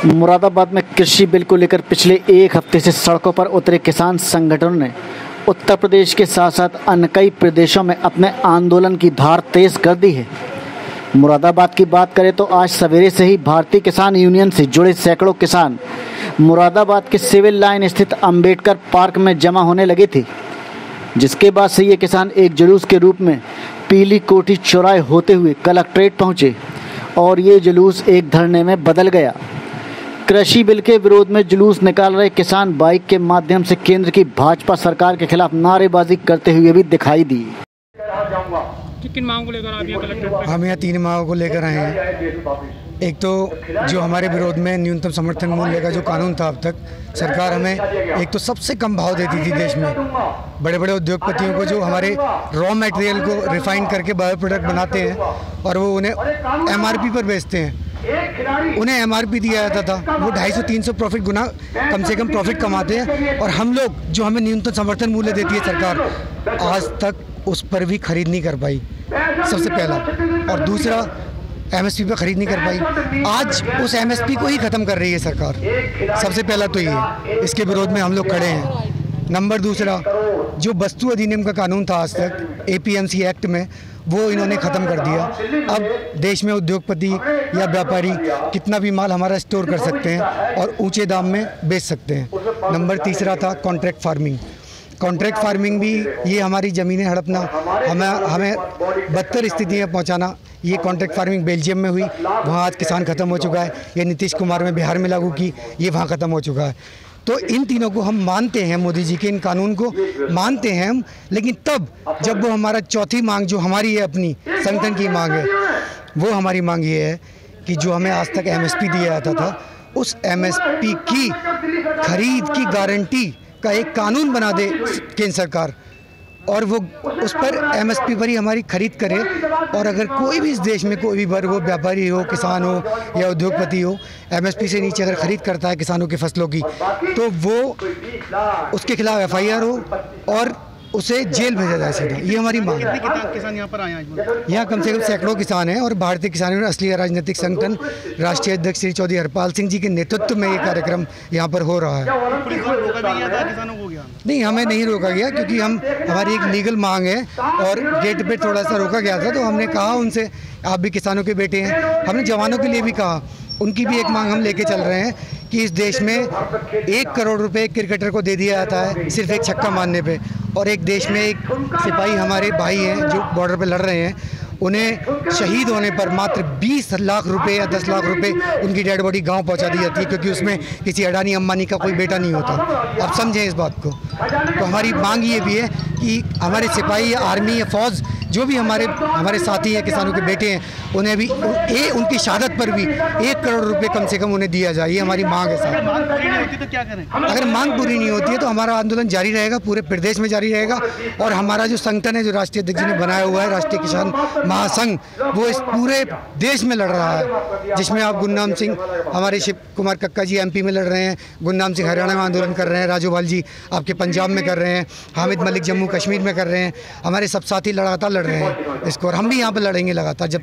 मुरादाबाद में कृषि बिल को लेकर पिछले एक हफ्ते से सड़कों पर उतरे किसान संगठनों ने उत्तर प्रदेश के साथ साथ अन्य कई प्रदेशों में अपने आंदोलन की धार तेज कर दी है। मुरादाबाद की बात करें तो आज सवेरे से ही भारतीय किसान यूनियन से जुड़े सैकड़ों किसान मुरादाबाद के सिविल लाइन स्थित अंबेडकर पार्क में जमा होने लगे थे, जिसके बाद से ये किसान एक जुलूस के रूप में पीली कोठी चौराहे होते हुए कलेक्ट्रेट पहुंचे और ये जुलूस एक धरने में बदल गया। कृषि बिल के विरोध में जुलूस निकाल रहे किसान बाइक के माध्यम से केंद्र की भाजपा सरकार के खिलाफ नारेबाजी करते हुए भी दिखाई दी। किन मांगों को लेकर आप यहाँ कलेक्टर? हम यहाँ 3 मांगों को लेकर आए हैं। एक तो जो हमारे विरोध में न्यूनतम समर्थन मूल्य का जो कानून था, अब तक सरकार हमें एक तो सबसे कम भाव देती थी देश में बड़े बड़े उद्योगपतियों को, जो हमारे रॉ मटेरियल को रिफाइन करके बायो प्रोडक्ट बनाते हैं और वो उन्हें MRP पर बेचते हैं। उन्हें MRP दिया जाता था, वो 250-300 प्रॉफिट गुना कम से कम प्रॉफिट कमाते हैं, और हम लोग जो हमें न्यूनतम समर्थन मूल्य देती है सरकार, आज तक उस पर भी खरीद नहीं कर पाई, सबसे पहला। और दूसरा, MSP पर खरीद नहीं कर पाई। आज उस MSP को ही ख़त्म कर रही है सरकार, सबसे पहला तो ये, इसके विरोध में हम लोग खड़े हैं। नंबर दूसरा, जो वस्तु अधिनियम का कानून था आज तक APMC एक्ट में, वो इन्होंने ख़त्म कर दिया। अब देश में उद्योगपति या व्यापारी कितना भी माल हमारा स्टोर कर सकते हैं और ऊंचे दाम में बेच सकते हैं। नंबर तीसरा था कॉन्ट्रैक्ट फार्मिंग। कॉन्ट्रैक्ट फार्मिंग भी, ये हमारी ज़मीनें हड़पना, हमें बदतर स्थिति में पहुंचाना। ये कॉन्ट्रैक्ट फार्मिंग बेल्जियम में हुई, वहाँ आज किसान ख़त्म हो चुका है। ये नीतीश कुमार में बिहार में लागू की, ये वहाँ ख़त्म हो चुका है। तो इन तीनों को हम मानते हैं, मोदी जी के इन कानून को मानते हैं हम, लेकिन तब जब वो हमारा चौथी मांग जो हमारी है, अपनी संगठन की मांग है, वो हमारी मांग ये है कि जो हमें आज तक MSP दिया जाता था, उस MSP की खरीद की गारंटी का एक कानून बना दे केंद्र सरकार, और वो उस पर MSP पर ही हमारी खरीद करे। और अगर कोई भी इस देश में कोई भी वर्ग हो, व्यापारी हो, किसान हो या उद्योगपति हो, MSP से नीचे अगर खरीद करता है किसानों की फसलों की, तो वो उसके खिलाफ FIR हो और उसे जेल भेजा जाए सीधा। ये हमारी मांग है। कितने किसान यहाँ पर आए हैं? यहाँ कम से कम सैकड़ों किसान हैं, और भारतीय किसान असली राजनीतिक संगठन राष्ट्रीय अध्यक्ष श्री चौधरी हरपाल सिंह जी के नेतृत्व में ये कार्यक्रम यहाँ पर हो रहा है। पुलिस ने रोका भी गया था किसानों को? क्या नहीं, हमें नहीं रोका गया, क्योंकि हमारी एक लीगल मांग है, और गेट पे थोड़ा सा रोका गया था। तो हमने कहा उनसे, आप भी किसानों के बेटे हैं। हमने जवानों के लिए भी कहा, उनकी भी एक मांग हम लेके चल रहे हैं कि इस देश में 1 करोड़ रुपए क्रिकेटर को दे दिया जाता है सिर्फ एक छक्का मारने पे, और एक देश में एक सिपाही हमारे भाई हैं जो बॉर्डर पे लड़ रहे हैं, उन्हें शहीद होने पर मात्र 20 लाख रुपए या 10 लाख रुपए उनकी डेड बॉडी गांव पहुंचा दी जाती है, क्योंकि उसमें किसी अडानी अंबानी का कोई बेटा नहीं होता। आप समझें इस बात को। तो हमारी मांग ये भी है कि हमारे सिपाही या आर्मी या फौज जो भी हमारे साथी हैं, किसानों के बेटे हैं, उन्हें भी उनकी शहादत पर भी 1 करोड़ रुपए कम से कम उन्हें दिया जाए। ये हमारी मांग है साहब। मांग पूरी नहीं होती तो क्या करें? अगर मांग पूरी नहीं होती है तो हमारा आंदोलन जारी रहेगा, पूरे प्रदेश में जारी रहेगा। और हमारा जो संगठन है, जो राष्ट्रीय अध्यक्ष ने बनाया हुआ है, राष्ट्रीय किसान महासंघ, वो इस पूरे देश में लड़ रहा है, जिसमें आप गुरनाम सिंह, हमारे शिव कुमार कक्का जी MP में लड़ रहे हैं, गुरनाम सिंह हरियाणा में आंदोलन कर रहे हैं, राजोपाल जी आपके पंजाब में कर रहे हैं, हामिद मलिक जम्मू कश्मीर में कर रहे हैं। हमारे सब साथी लगातार लड़ रहे हैं इसको, और हम भी यहाँ पर लड़ेंगे लगातार जब